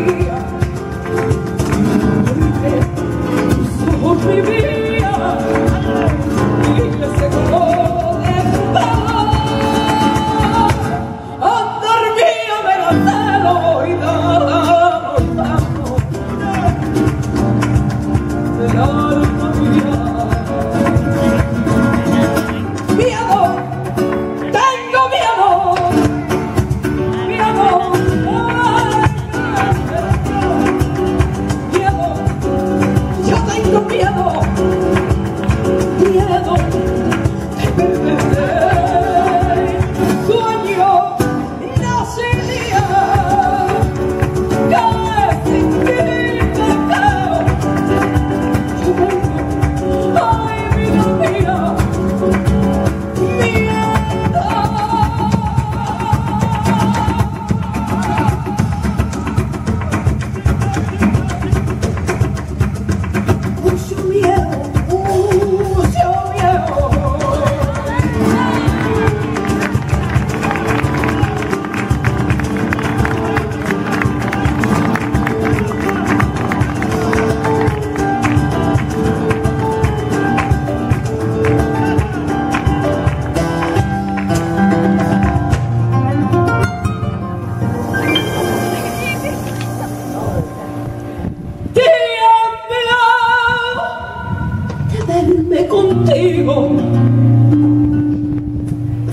día, porque tus ojos mi vida y ese color de paz. Andar mía me la celo y damos del alma mía. Miedo, tengo miedo, miedo, miedo, yo tengo miedo, miedo de perderte. Sueño, no sería que sin ti me creo. Yo tengo, ay, vida mía, mucho miedo, mucho miedo. De verme contigo,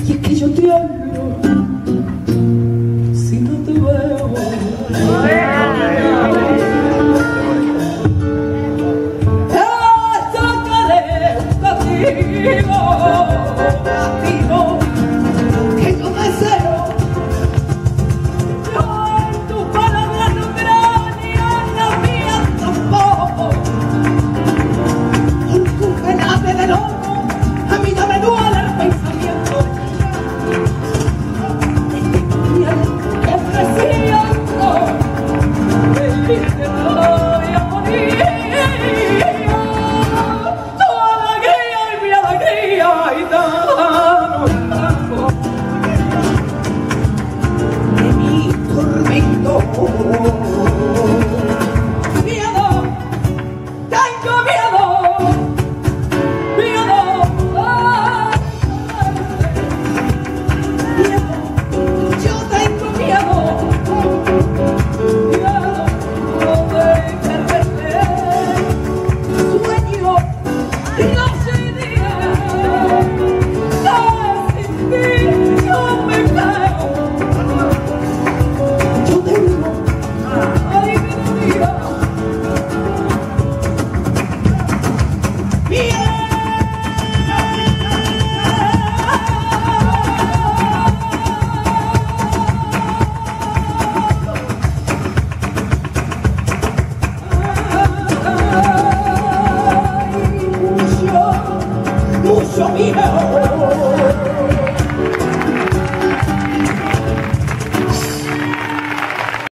y es que yo tiemblo si no te veo. Sacaré un castigo que yo deseo. Yo en tus palabras no creo ni en las mías tampoco. Por tu penaje de loco, a mí no me duele el pensamiento de que presiento que te voy a morir. Tu alegría y mi alegría y tanto de mi tormento. Miedo, tengo miedo, miedo, miedo, yo tengo miedo, miedo de perderte. Sueño, no sé día, sin ti no me creo. Yo tengo, ay, mi vida, mucho miedo.